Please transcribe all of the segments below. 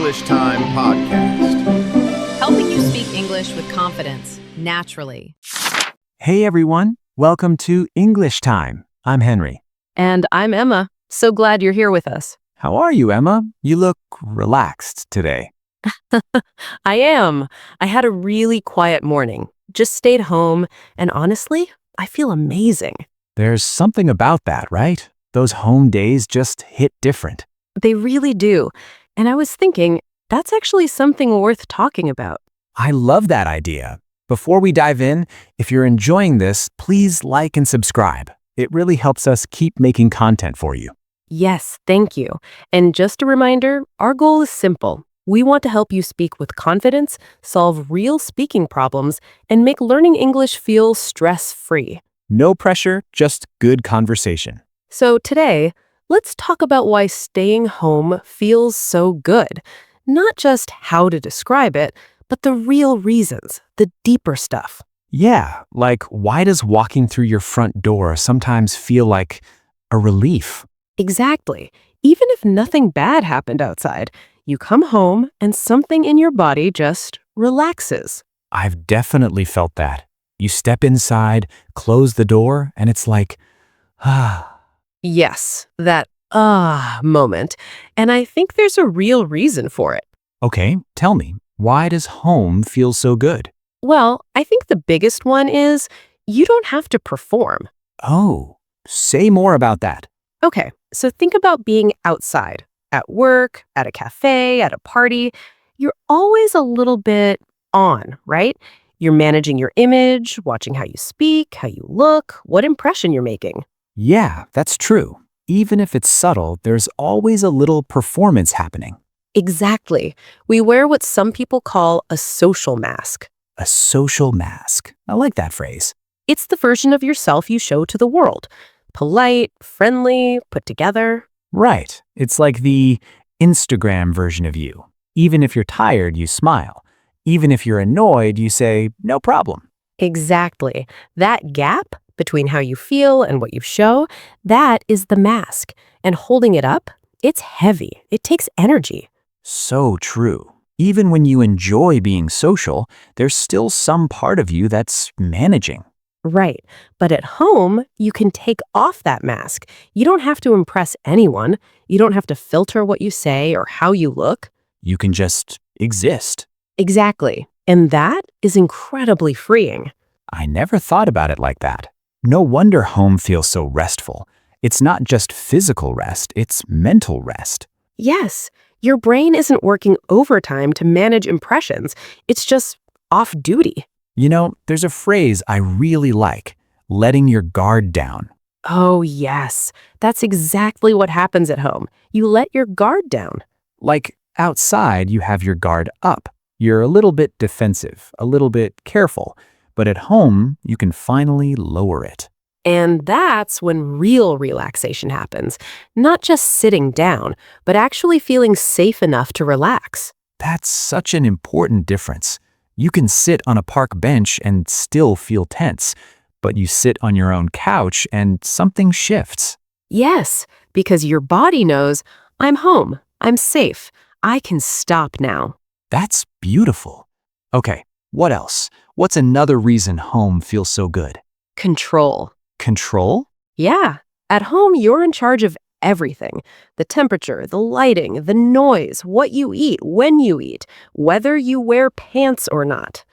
English Time podcast. Helping you speak English with confidence, naturally. Hey everyone, welcome to English Time. I'm Henry. And I'm Emma. So glad you're here with us. How are you, Emma? You look relaxed today. I am. I had a really quiet morning. Just stayed home, and honestly, I feel amazing. There's something about that, right? Those home days just hit different. They really do. And I was thinking, that's actually something worth talking about. I love that idea. Before we dive in, if you're enjoying this, please like and subscribe. It really helps us keep making content for you. Yes, thank you. And just a reminder, our goal is simple. We want to help you speak with confidence, solve real speaking problems, and make learning English feel stress-free. No pressure, just good conversation. So today, let's talk about why staying home feels so good. Not just how to describe it, but the real reasons, the deeper stuff. Yeah, like why does walking through your front door sometimes feel like a relief? Exactly. Even if nothing bad happened outside, you come home and something in your body just relaxes. I've definitely felt that. You step inside, close the door, and it's like, ah. Yes, that moment. And I think there's a real reason for it. Okay, tell me, why does home feel so good? Well, I think the biggest one is you don't have to perform. Oh, say more about that. Okay, so think about being outside, at work, at a cafe, at a party. You're always a little bit on, right? You're managing your image, watching how you speak, how you look, what impression you're making. Yeah, that's true. Even if it's subtle, there's always a little performance happening. Exactly. We wear what some people call a social mask. A social mask. I like that phrase. It's the version of yourself you show to the world. Polite, friendly, put together. Right. It's like the Instagram version of you. Even if you're tired, you smile. Even if you're annoyed, you say, no problem. Exactly. That gap between how you feel and what you show, that is the mask. And holding it up, it's heavy. It takes energy. So true. Even when you enjoy being social, there's still some part of you that's managing. Right. But at home, you can take off that mask. You don't have to impress anyone. You don't have to filter what you say or how you look. You can just exist. Exactly. And that is incredibly freeing. I never thought about it like that. No wonder home feels so restful. It's not just physical rest, it's mental rest. Yes, your brain isn't working overtime to manage impressions. It's just off duty. You know, there's a phrase I really like, letting your guard down. Oh, yes. That's exactly what happens at home. You let your guard down. Like outside, you have your guard up. You're a little bit defensive, a little bit careful. But at home, you can finally lower it. And that's when real relaxation happens. Not just sitting down, but actually feeling safe enough to relax. That's such an important difference. You can sit on a park bench and still feel tense, but you sit on your own couch and something shifts. Yes, because your body knows, I'm home, I'm safe, I can stop now. That's beautiful. Okay, what else? What's another reason home feels so good? Control. Control? Yeah, at home you're in charge of everything. The temperature, the lighting, the noise, what you eat, when you eat, whether you wear pants or not.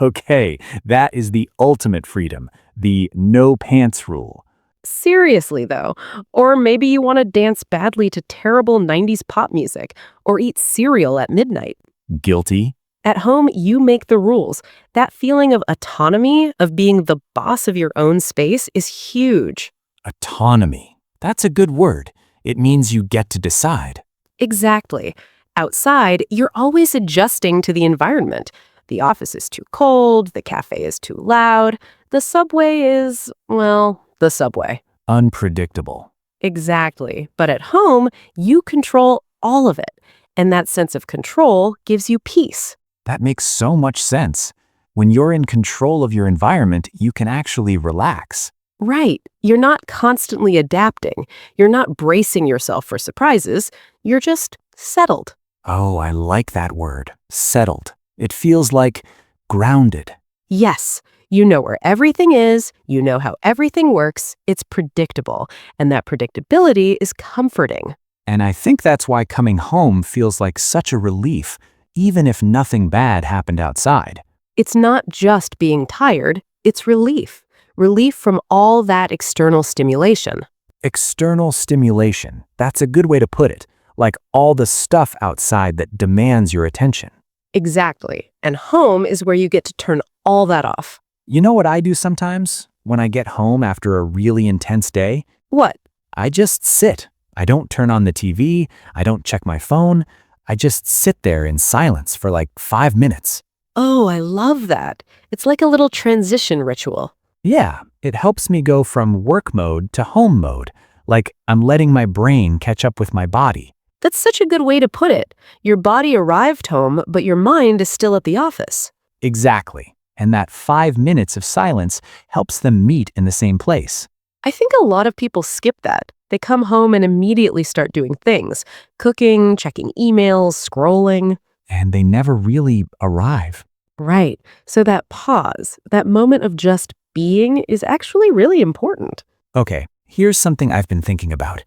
Okay, that is the ultimate freedom, the no pants rule. Seriously, though. Or maybe you want to dance badly to terrible 90s pop music or eat cereal at midnight. Guilty? At home, you make the rules. That feeling of autonomy, of being the boss of your own space, is huge. Autonomy. That's a good word. It means you get to decide. Exactly. Outside, you're always adjusting to the environment. The office is too cold, the cafe is too loud, the subway is, well, the subway. Unpredictable. Exactly. But at home, you control all of it. And that sense of control gives you peace. That makes so much sense. When you're in control of your environment, you can actually relax. Right. You're not constantly adapting. You're not bracing yourself for surprises. You're just settled. Oh, I like that word. Settled. It feels like grounded. Yes, you know where everything is, you know how everything works, it's predictable, and that predictability is comforting. And I think that's why coming home feels like such a relief, even if nothing bad happened outside. It's not just being tired, it's relief. Relief from all that external stimulation. External stimulation. That's a good way to put it. Like all the stuff outside that demands your attention. Exactly. And home is where you get to turn all that off. You know what I do sometimes when I get home after a really intense day? What? I just sit. I don't turn on the TV. I don't check my phone. I just sit there in silence for like 5 minutes. Oh, I love that. It's like a little transition ritual. Yeah, it helps me go from work mode to home mode, like I'm letting my brain catch up with my body. That's such a good way to put it. Your body arrived home, but your mind is still at the office. Exactly. And that 5 minutes of silence helps them meet in the same place. I think a lot of people skip that. They come home and immediately start doing things, cooking, checking emails, scrolling. And they never really arrive. Right. So that pause, that moment of just being is actually really important. Okay, here's something I've been thinking about.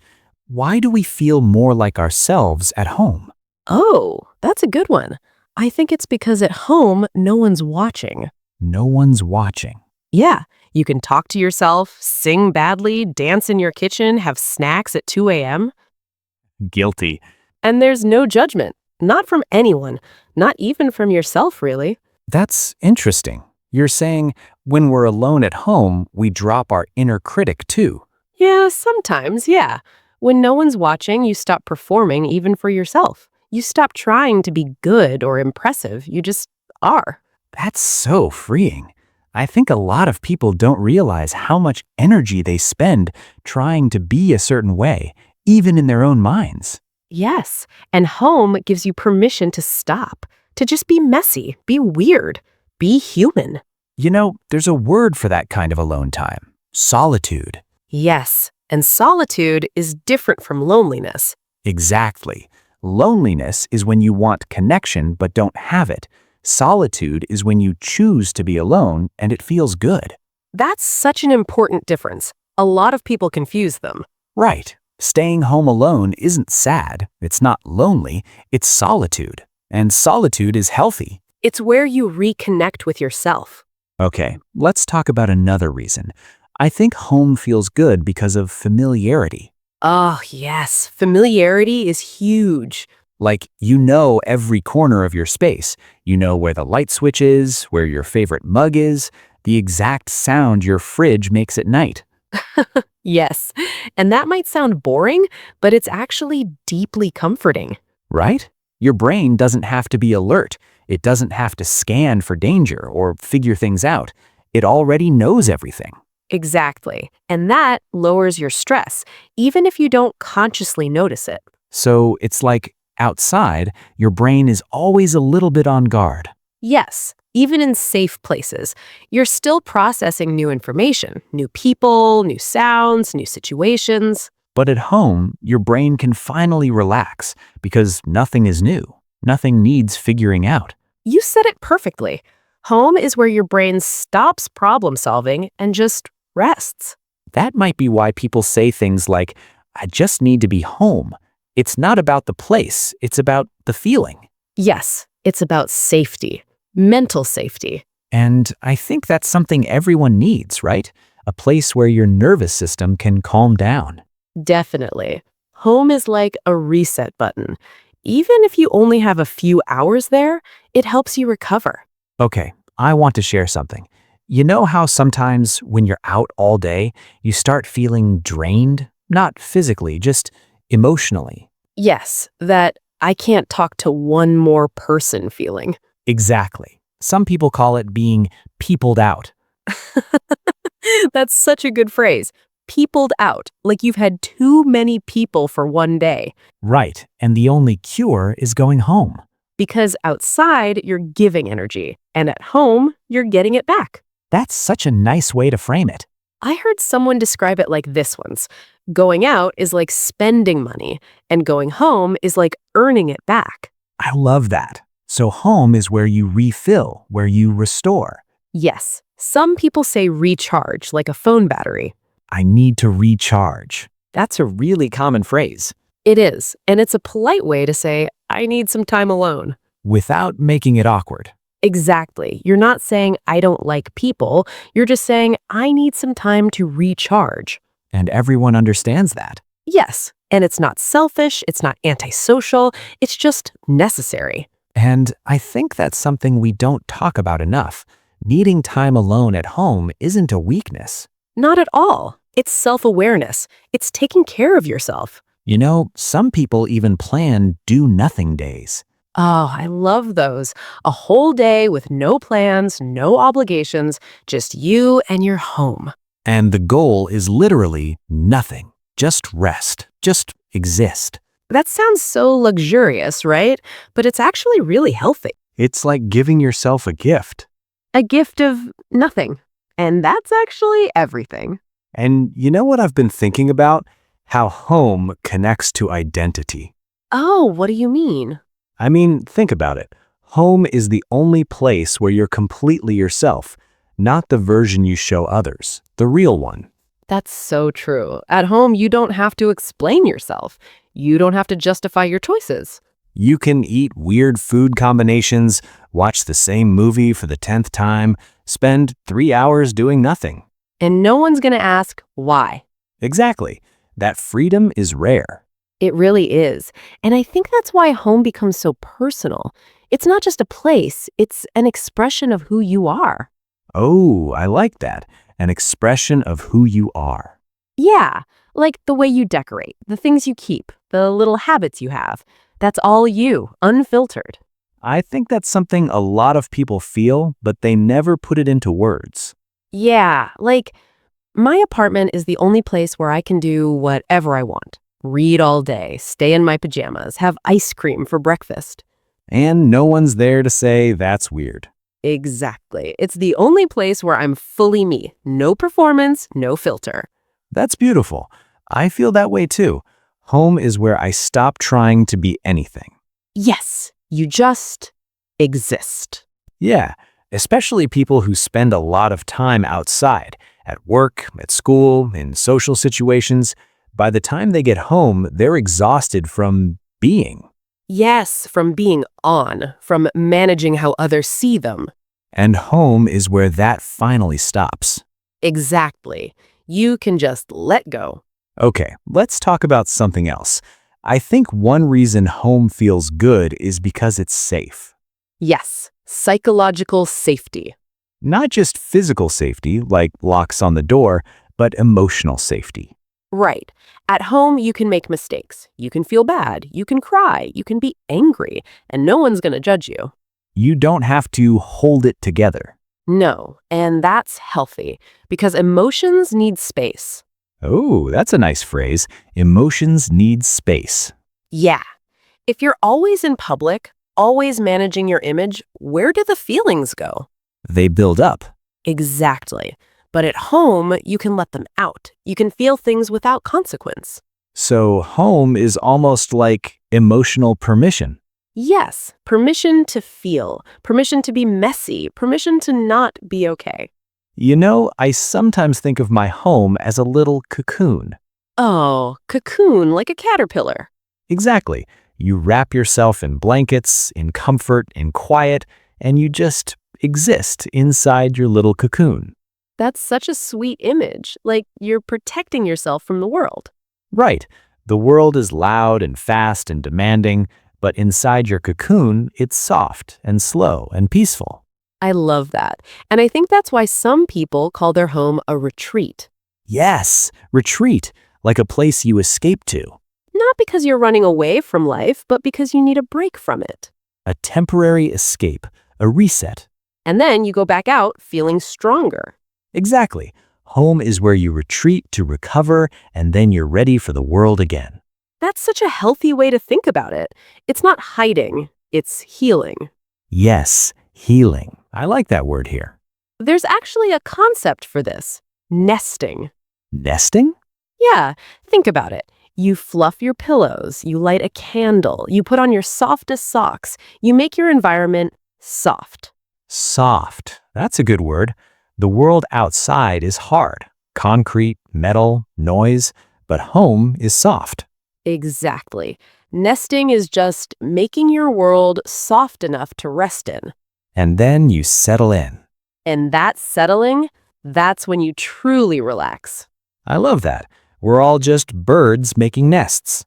Why do we feel more like ourselves at home? Oh, that's a good one. I think it's because at home, no one's watching. No one's watching. Yeah, you can talk to yourself, sing badly, dance in your kitchen, have snacks at 2 a.m. Guilty. And there's no judgment. Not from anyone. Not even from yourself, really. That's interesting. You're saying when we're alone at home, we drop our inner critic too. Yeah, sometimes, yeah. When no one's watching, you stop performing even for yourself. You stop trying to be good or impressive. You just are. That's so freeing. I think a lot of people don't realize how much energy they spend trying to be a certain way, even in their own minds. Yes, and home gives you permission to stop, to just be messy, be weird, be human. You know, there's a word for that kind of alone time. Solitude. Yes, and solitude is different from loneliness. Exactly. Loneliness is when you want connection but don't have it. Solitude is when you choose to be alone and it feels good. That's such an important difference. A lot of people confuse them. Right. Staying home alone isn't sad. It's not lonely. It's solitude. And solitude is healthy. It's where you reconnect with yourself. Okay, let's talk about another reason. I think home feels good because of familiarity. Oh, yes. Familiarity is huge. Like, you know every corner of your space. You know where the light switch is, where your favorite mug is, the exact sound your fridge makes at night. Yes. And that might sound boring, but it's actually deeply comforting. Right? Your brain doesn't have to be alert. It doesn't have to scan for danger or figure things out. It already knows everything. Exactly. And that lowers your stress, even if you don't consciously notice it. So it's like outside, your brain is always a little bit on guard. Yes, even in safe places, you're still processing new information, new people, new sounds, new situations. But at home, your brain can finally relax because nothing is new. Nothing needs figuring out. You said it perfectly. Home is where your brain stops problem solving and just rests. That might be why people say things like, I just need to be home. It's not about the place, it's about the feeling. Yes, it's about safety, mental safety. And I think that's something everyone needs, right? A place where your nervous system can calm down. Definitely. Home is like a reset button. Even if you only have a few hours there, it helps you recover. Okay, I want to share something. You know how sometimes when you're out all day, you start feeling drained? Not physically, just emotionally. Yes, that I can't talk to one more person feeling. Exactly. Some people call it being peopled out. That's such a good phrase. Peopled out, like you've had too many people for one day. Right, and the only cure is going home. Because outside, you're giving energy, and at home, you're getting it back. That's such a nice way to frame it. I heard someone describe it like this once. Going out is like spending money, and going home is like earning it back. I love that. So home is where you refill, where you restore. Yes, some people say recharge, like a phone battery. I need to recharge. That's a really common phrase. It is, and it's a polite way to say, I need some time alone. Without making it awkward. Exactly. You're not saying, I don't like people. You're just saying, I need some time to recharge. And everyone understands that. Yes, and it's not selfish, it's not antisocial, it's just necessary. And I think that's something we don't talk about enough. Needing time alone at home isn't a weakness. Not at all. It's self-awareness. It's taking care of yourself. You know, some people even plan do-nothing days. Oh, I love those. A whole day with no plans, no obligations, just you and your home. And the goal is literally nothing. Just rest. Just exist. That sounds so luxurious, right? But it's actually really healthy. It's like giving yourself a gift. A gift of nothing. And that's actually everything. And you know what I've been thinking about? How home connects to identity. Oh, what do you mean? I mean, think about it. Home is the only place where you're completely yourself, not the version you show others, the real one. That's so true. At home, you don't have to explain yourself. You don't have to justify your choices. You can eat weird food combinations, watch the same movie for the 10th time, spend 3 hours doing nothing. And no one's going to ask why. Exactly. That freedom is rare. It really is. And I think that's why home becomes so personal. It's not just a place, it's an expression of who you are. Oh, I like that. An expression of who you are. Yeah, like the way you decorate, the things you keep, the little habits you have. That's all you, unfiltered. I think that's something a lot of people feel, but they never put it into words. Yeah, like my apartment is the only place where I can do whatever I want. Read all day, stay in my pajamas, have ice cream for breakfast. And no one's there to say that's weird. Exactly. It's the only place where I'm fully me. No performance, no filter. That's beautiful. I feel that way too. Home is where I stop trying to be anything. Yes, you just exist. Yeah, especially people who spend a lot of time outside, at work, at school, in social situations. By the time they get home, they're exhausted from being. Yes, from being on, from managing how others see them. And home is where that finally stops. Exactly. You can just let go. Okay, let's talk about something else. I think one reason home feels good is because it's safe. Yes, psychological safety. Not just physical safety, like locks on the door, but emotional safety. Right. At home, you can make mistakes. You can feel bad. You can cry. You can be angry. And no one's going to judge you. You don't have to hold it together. No, and that's healthy because emotions need space. Oh, that's a nice phrase. Emotions need space. Yeah. If you're always in public, always managing your image, where do the feelings go? They build up. Exactly. But at home, you can let them out. You can feel things without consequence. So home is almost like emotional permission. Yes, permission to feel, permission to be messy, permission to not be okay. You know, I sometimes think of my home as a little cocoon. Oh, cocoon like a caterpillar. Exactly. You wrap yourself in blankets, in comfort, in quiet, and you just exist inside your little cocoon. That's such a sweet image, like you're protecting yourself from the world. Right. The world is loud and fast and demanding, but inside your cocoon, it's soft and slow and peaceful. I love that. And I think that's why some people call their home a retreat. Yes, retreat, like a place you escape to. Not because you're running away from life, but because you need a break from it. A temporary escape, a reset. And then you go back out feeling stronger. Exactly. Home is where you retreat to recover, and then you're ready for the world again. That's such a healthy way to think about it. It's not hiding, it's healing. Yes, healing. I like that word here. There's actually a concept for this, nesting. Nesting? Yeah, think about it. You fluff your pillows, you light a candle, you put on your softest socks. You make your environment soft. Soft. That's a good word. The world outside is hard. Concrete, metal, noise. But home is soft. Exactly. Nesting is just making your world soft enough to rest in. And then you settle in. And that settling, that's when you truly relax. I love that. We're all just birds making nests.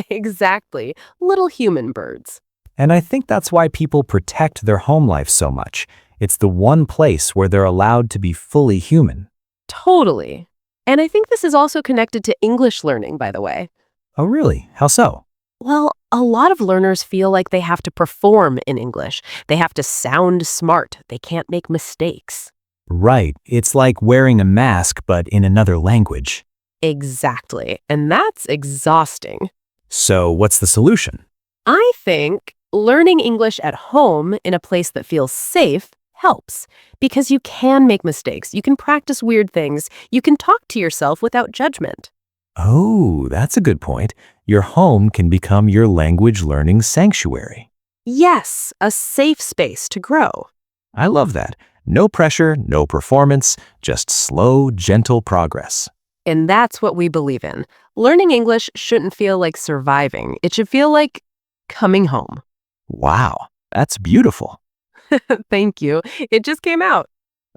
Exactly. Little human birds. And I think that's why people protect their home life so much. It's the one place where they're allowed to be fully human. Totally. And I think this is also connected to English learning, by the way. Oh, really? How so? Well, a lot of learners feel like they have to perform in English. They have to sound smart. They can't make mistakes. Right. It's like wearing a mask, but in another language. Exactly. And that's exhausting. So what's the solution? I think learning English at home in a place that feels safe helps because you can make mistakes. You can practice weird things. You can talk to yourself without judgment. Oh, that's a good point. Your home can become your language learning sanctuary. Yes, a safe space to grow. I love that. No pressure, no performance, just slow, gentle progress. And that's what we believe in. Learning English shouldn't feel like surviving. It should feel like coming home. Wow, that's beautiful. Thank you. It just came out.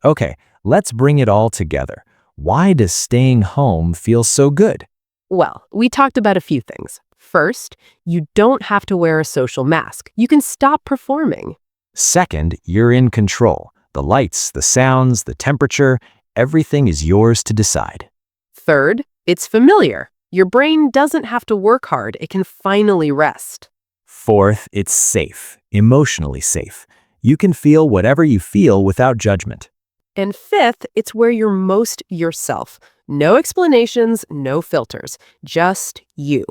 Okay, let's bring it all together. Why does staying home feel so good? Well, we talked about a few things. First, you don't have to wear a social mask. You can stop performing. Second, you're in control. The lights, the sounds, the temperature, everything is yours to decide. Third, it's familiar. Your brain doesn't have to work hard. It can finally rest. Fourth, it's safe, emotionally safe. You can feel whatever you feel without judgment. And fifth, it's where you're most yourself. No explanations, no filters, just you.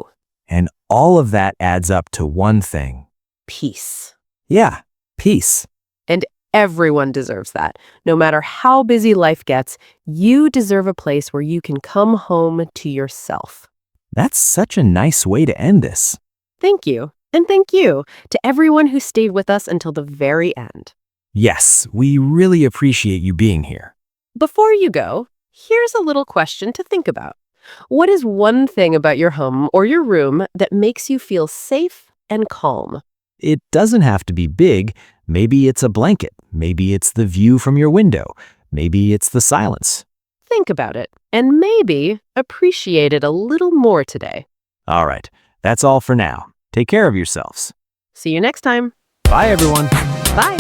And all of that adds up to one thing. Peace. Yeah, peace. And everyone deserves that. No matter how busy life gets, you deserve a place where you can come home to yourself. That's such a nice way to end this. Thank you. And thank you to everyone who stayed with us until the very end. Yes, we really appreciate you being here. Before you go, here's a little question to think about. What is one thing about your home or your room that makes you feel safe and calm? It doesn't have to be big. Maybe it's a blanket. Maybe it's the view from your window. Maybe it's the silence. Think about it and maybe appreciate it a little more today. All right, that's all for now. Take care of yourselves. See you next time. Bye, everyone. Bye.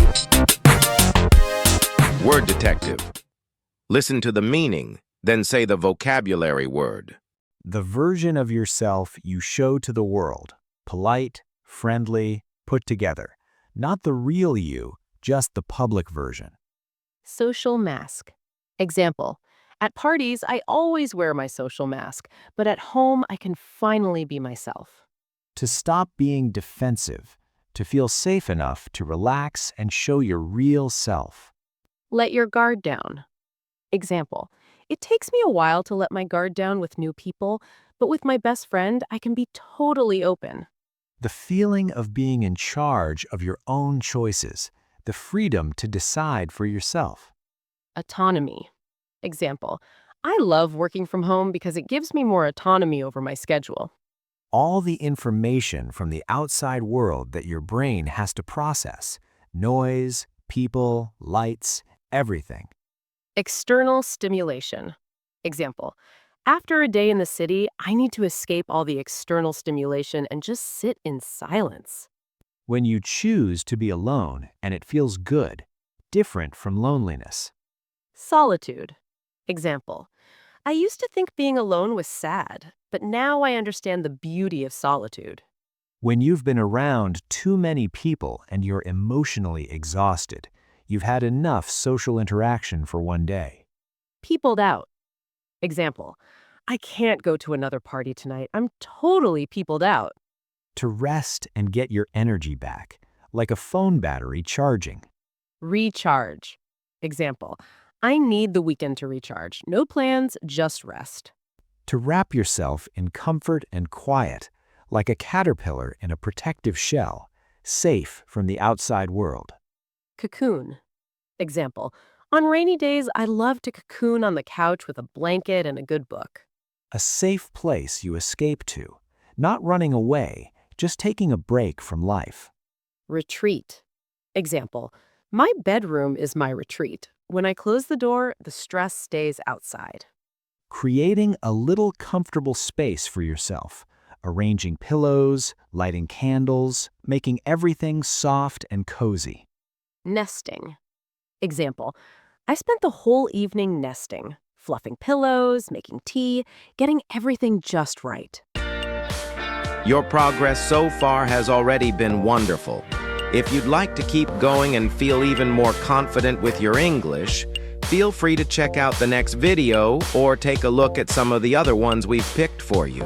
Word detective. Listen to the meaning, then say the vocabulary word. The version of yourself you show to the world. Polite, friendly, put together. Not the real you, just the public version. Social mask. Example. At parties, I always wear my social mask, but at home, I can finally be myself. To stop being defensive. To feel safe enough to relax and show your real self. Let your guard down. Example. It takes me a while to let my guard down with new people, but with my best friend, I can be totally open. The feeling of being in charge of your own choices. The freedom to decide for yourself. Autonomy. Example. I love working from home because it gives me more autonomy over my schedule. All the information from the outside world that your brain has to process. Noise, people, lights, everything. External stimulation. Example. After a day in the city, I need to escape all the external stimulation and just sit in silence. When you choose to be alone and it feels good, different from loneliness. Solitude. Example. I used to think being alone was sad, but now I understand the beauty of solitude. When you've been around too many people and you're emotionally exhausted, you've had enough social interaction for one day. Peopled out. Example. I can't go to another party tonight. I'm totally peopled out. To rest and get your energy back, like a phone battery charging. Recharge. Example. I need the weekend to recharge. No plans, just rest. To wrap yourself in comfort and quiet, like a caterpillar in a protective shell, safe from the outside world. Cocoon. Example, on rainy days, I love to cocoon on the couch with a blanket and a good book. A safe place you escape to, not running away, just taking a break from life. Retreat. Example, my bedroom is my retreat. When I close the door, the stress stays outside. Creating a little comfortable space for yourself, arranging pillows, lighting candles, making everything soft and cozy. Nesting. Example, I spent the whole evening nesting, fluffing pillows, making tea, getting everything just right. Your progress so far has already been wonderful. If you'd like to keep going and feel even more confident with your English, feel free to check out the next video or take a look at some of the other ones we've picked for you.